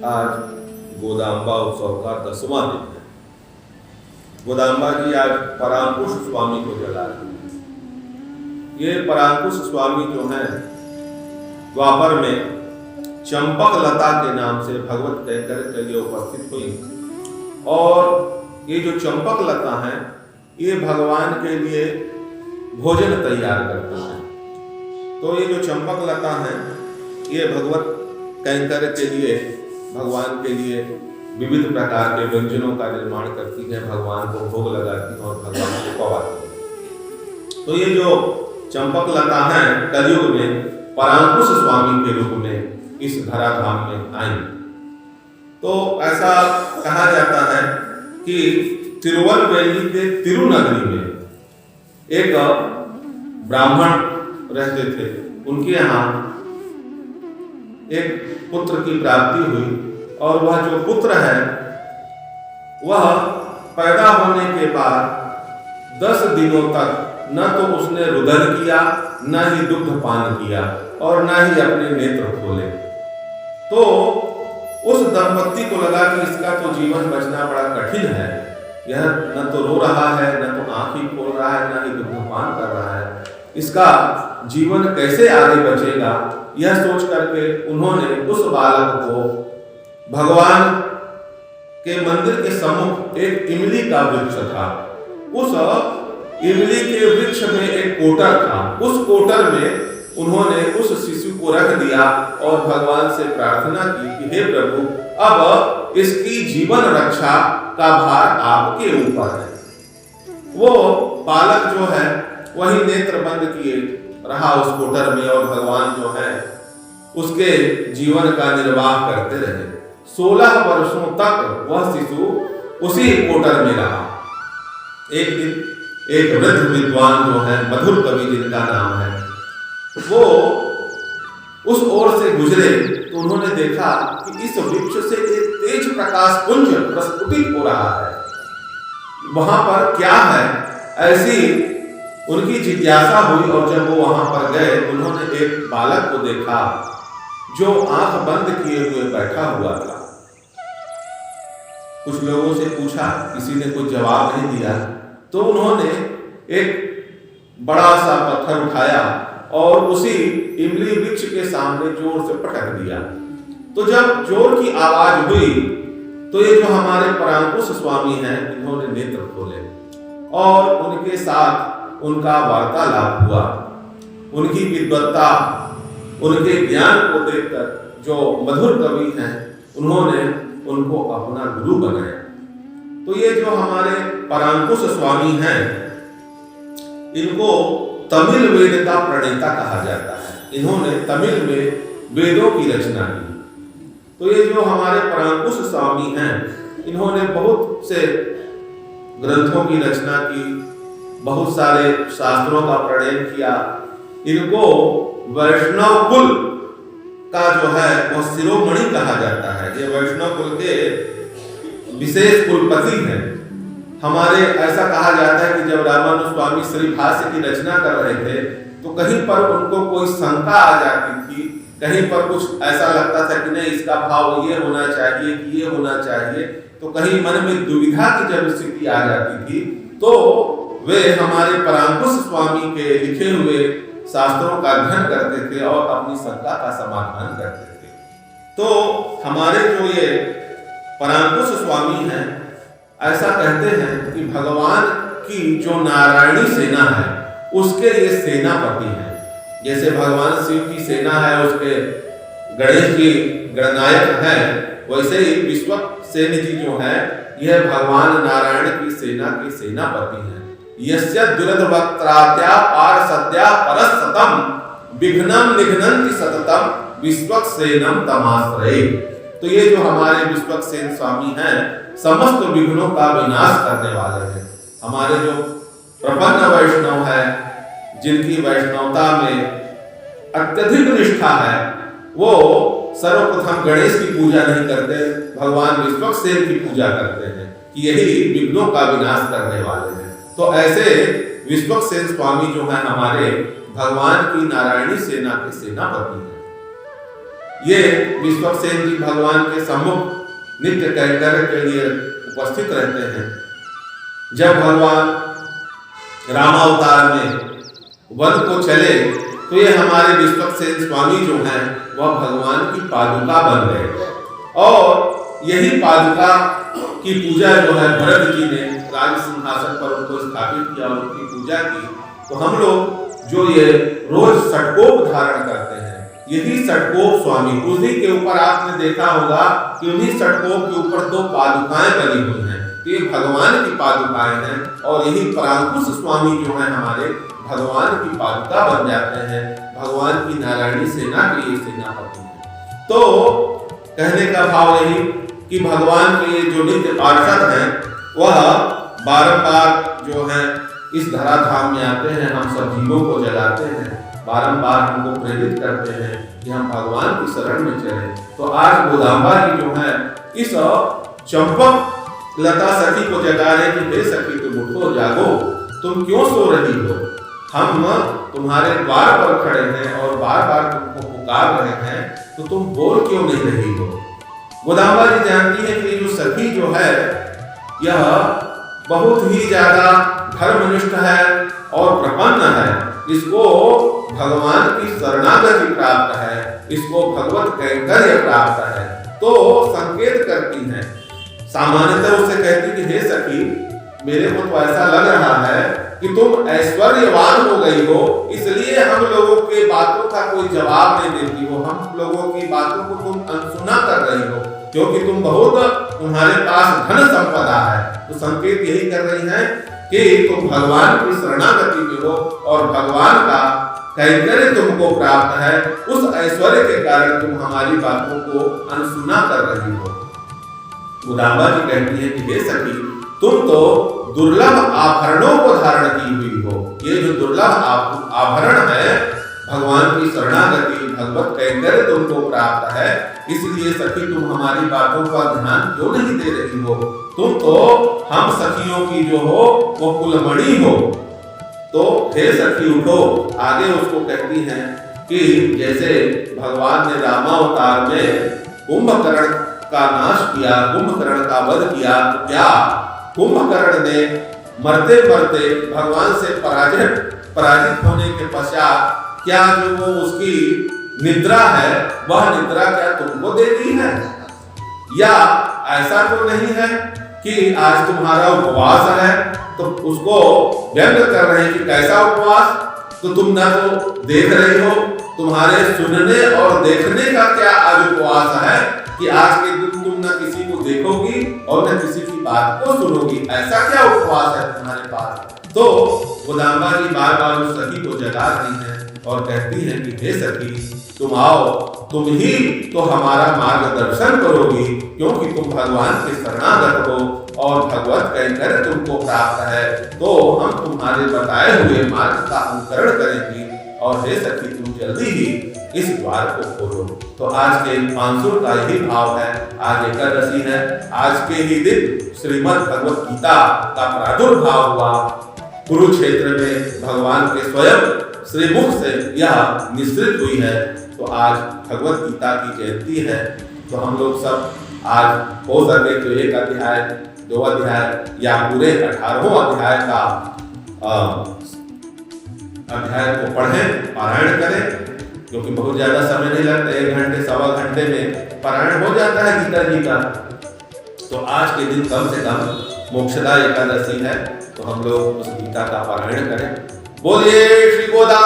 आज गोदाम्बा उत्सव का 10वां दिन है। गोदाम्बा जी आज परांकुश स्वामी को जला रहे हैं। ये परांकुश स्वामी जो हैं द्वापर में चंपक लता के नाम से भगवत कहकर के लिए उपस्थित हुई, और ये जो चंपक लता है ये भगवान के लिए भोजन तैयार करते हैं। तो ये जो चंपक लता है ये भगवत कैंकर के लिए, भगवान के लिए विविध प्रकार के व्यंजनों का निर्माण करती है, भगवान को भोग लगाती है और भगवान को पवाती है। तो ये जो चंपक लता है कलयुग में परांकुश स्वामी के रूप में इस धराधाम में आई। तो ऐसा कहा जाता है कि तिरुवनवेली के तिरुनगरी में एक ब्राह्मण रहते थे, उनके यहाँ एक पुत्र की प्राप्ति हुई, और वह जो पुत्र है वह पैदा होने के बाद 10 दिनों तक न तो उसने रुदन किया, न ही दुग्ध पान किया, और न ही अपने नेत्र खोले। तो उस दंपत्ति को लगा कि इसका तो जीवन बचना बड़ा कठिन है, यह न तो रो रहा है, न तो आंख ही खोल रहा है, न ही दुग्धपान कर रहा है, इसका जीवन कैसे आगे बचेगा। यह सोच करके उन्होंने उस बालक को भगवान के मंदिर के सम्मुख एक इमली का वृक्ष था, उस इमली के वृक्ष में एक कोटर था, उस कोटर में उन्होंने उस शिशु को रख दिया और भगवान से प्रार्थना की कि हे प्रभु, अब इसकी जीवन रक्षा का भार आपके ऊपर है। वो बालक जो है वही नेत्र बंद किए रहा उस कोटर में, और भगवान जो है उसके जीवन का निर्वाह करते रहे। 16 वर्षों तक वह शिशु उसी कोटर में रहा। एक दिन एक वृद्ध विद्वान जो है, मधुर कवि जिनका नाम है, वो उस ओर से गुजरे तो उन्होंने देखा कि इस वृक्ष से एक तेज प्रकाश पुंज प्रस्फुटित हो रहा है, वहां पर क्या है, ऐसी उनकी जिज्ञासा हुई। और जब वो वहां पर गए उन्होंने एक बालक को देखा जो आंख बंद किए हुए बैठा हुआ था। कुछ लोगों से पूछा, किसी ने कुछ जवाब नहीं दिया, तो उन्होंने एक बड़ा सा पत्थर उठाया और उसी इमली वृक्ष के सामने जोर से पटक दिया। तो जब जोर की आवाज हुई तो ये जो हमारे परांकुश स्वामी हैं इन्होंने नेत्र खोले और उनके साथ उनका वार्तालाप हुआ। उनकी विद्वत्ता, उनके ज्ञान को देखकर जो मधुर कवि हैं उन्होंने उनको अपना गुरु बनाया। तो ये जो हमारे परांकुश स्वामी हैं इनको तमिल वेद का प्रणेता कहा जाता है। इन्होंने तमिल में वेदों की रचना की। तो ये जो हमारे परांकुश स्वामी हैं इन्होंने बहुत से ग्रंथों की रचना की, बहुत सारे शास्त्रों का प्रणयन किया। इनको वैष्णव कुल का जो है वो शिरोमणि कहा जाता है। ये वैष्णव कुल के विशेष कुलपति हैं। हमारे ऐसा कहा जाता है कि जब रामानुज स्वामी श्री भाष्य की रचना कर रहे थे तो कहीं पर उनको कोई शंका आ जाती थी, कहीं पर कुछ ऐसा लगता था कि नहीं इसका भाव ये होना चाहिए कि ये होना चाहिए, तो कहीं मन में दुविधा की जब स्थिति आ जाती थी तो वे हमारे परांकुश स्वामी के लिखे हुए शास्त्रों का अध्ययन करते थे और अपनी शंका का समाधान करते थे। तो हमारे जो ये परांकुश स्वामी हैं ऐसा कहते हैं कि भगवान की जो नारायणी सेना है उसके ये सेनापति हैं। जैसे भगवान शिव की सेना है, उसके गणेश जी गणनायक हैं, वैसे ही विश्वक्सेन जी जो है यह भगवान नारायण की सेना के सेनापति हैं। यस्य दुरदवक्त्राद्या पारसद्या परसतम विघ्नं निघ्नन्ति सततम विश्वक्सेनम तमाश्रये। तो ये जो हमारे विश्वक्सेन स्वामी हैं समस्त विघ्नों का विनाश करने वाले हैं। हमारे जो प्रपन्न वैष्णव है, जिनकी वैष्णवता में अत्यधिक निष्ठा है, वो सर्वप्रथम गणेश की पूजा नहीं करते, भगवान विश्वक्सेन की पूजा करते हैं कि यही विघ्नों का विनाश करने वाले हैं। तो ऐसे विश्वक्सेन स्वामी जो है हमारे भगवान की नारायणी सेना के सेनापति हैं। ये विश्वक्सेन जी भगवान के सम्मुख नित्य कैंकर्य के लिए उपस्थित रहते हैं। जब भगवान रामावतार में वन को चले तो ये हमारे विश्वक्सेन स्वामी जो हैं वह भगवान की पादुका बन गए और यही पादुका की पूजा जो है भरत जी ने राज सिंहासन पर उनको स्थापित किया और उनकी पूजा की। तो हम लोग जो ये रोज षटकोप धारण करते हैं, यही षटकोप स्वामी, उसी के ऊपर आपने देखा होगा कि उन्हीं षटकोप के ऊपर 2 पादुकाएं बनी हुई हैं। तो ये भगवान की पादुकाएं हैं और यही परांकुश स्वामी जो है हमारे भगवान की पादुका बन जाते हैं, भगवान की नारायणी सेना के ये सेनापति हैं। तो कहने का भाव यही कि भगवान के जो नित्य पार्षद हैं वह बारंबार जो है इस धराधाम में आते हैं, हम सब जीवों को जगाते हैं, बारंबार हमको प्रेरित करते हैं कि हम भगवान की शरण में चलें। तो आज गोदांबा जी जो है इस चंपक लता सखी को जगा रहे कि हे सखी तुम उठो जागो, तुम क्यों सो रही हो, हम तुम्हारे द्वार पर खड़े हैं और बार बार तुमको पुकार रहे हैं, तो तुम बोल क्यों नहीं रही हो। गोदांबा जी जानती है कि जो सखी जो है यह बहुत ही ज्यादा धर्मनिष्ठ है और प्रपन्न है, इसको भगवान की शरणागति प्राप्त है, इसको भगवत कैंकर्य प्राप्त है। तो संकेत करती है, सामान्यतः उससे कहती कि हे सखी मेरे को तो ऐसा लग रहा है कि तुम ऐश्वर्यवान हो गई हो, इसलिए हम लोगों के बातों का कोई जवाब नहीं देती हो, हम लोगों की बातों को तुम अनसुना कर रही हो, क्योंकि तुम तुम्हारे पास धन संपदा है। तो संकेत यही कर रही है कि तुम भगवान की शरणागति में हो और भगवान का कैंकर्य तुमको प्राप्त है, उस ऐश्वर्य के कारण तुम हमारी बातों को अनसुना कर रही हो। गोदांबा जी कहती है कि हे सखी तुम तो दुर्लभ आभरणों को धारण की हुई हो, ये जो दुर्लभ आभरण है भगवान की शरणागति, भगवत कैंकर्य तुमको प्राप्त है, इसलिए सखी तुम हमारी बातों पर ध्यान क्यों नहीं दे रही हो, तुम तो हम सखियों की जो हो वो कुलमणि हो। तो हे सखी उठो। आगे उसको कहती हैं कि जैसे भगवान ने रामावतार में कुंभकर्ण का नाश किया, कुंभकर्ण का वध किया, तो क्या कुंभकर्ण ने मरते मरते भगवान से पराजित होने के पश्चात क्या जो वो उसकी निद्रा है वह निद्रा क्या तुमको दे दी है, या ऐसा तो नहीं है कि आज तुम्हारा उपवास है तो उसको व्यक्त कर रहे हैं कि कैसा उपवास, तो तुम ना तो देख रही हो, तुम्हारे सुनने और देखने का क्या आज उपवास है कि आज के दिन तुम ना किसी को देखोगी और न किसी की बात को सुनोगी, ऐसा क्या उपवास है तुम्हारे पास। तो गोदांबा जी बार बार उस सखी को जगा रही हैं और कहती हैं कि हे सखी तुम आओ, तुम ही तो हमारा मार्गदर्शन करोगी, क्योंकि तुम भगवान के शरणागत हो और भगवत कैंकर्य तुमको प्राप्त है, तो हम तुम्हारे बताए हुए मार्ग का अनुसरण करेंगे। और हे सखी तुम जल्दी ही इस द्वार को खोलो। तो आज के पांसुर का यही भाव है, आज एकादशी है, आज के ही दिन श्रीमद् भगवत गीता का प्रादुर्भाव हुआ, कुरुक्षेत्र में भगवान के स्वयं श्रीमुख से यह निश्चित हुई है। तो आज भगवत गीता की जयंती है, तो हम लोग सब आज हो सके तो 1 अध्याय 2 अध्याय या पूरे 18 अध्याय का अध्याय को पढ़ें, पारायण करें, क्योंकि बहुत ज्यादा समय नहीं लगता, 1 घंटे 1.25 घंटे में पारायण हो जाता है गीता जी का। तो आज के दिन कम से कम मोक्षदा एकादशी है, तो हम लोग उस गीता का पारायण करें। बोलिए श्री गोदा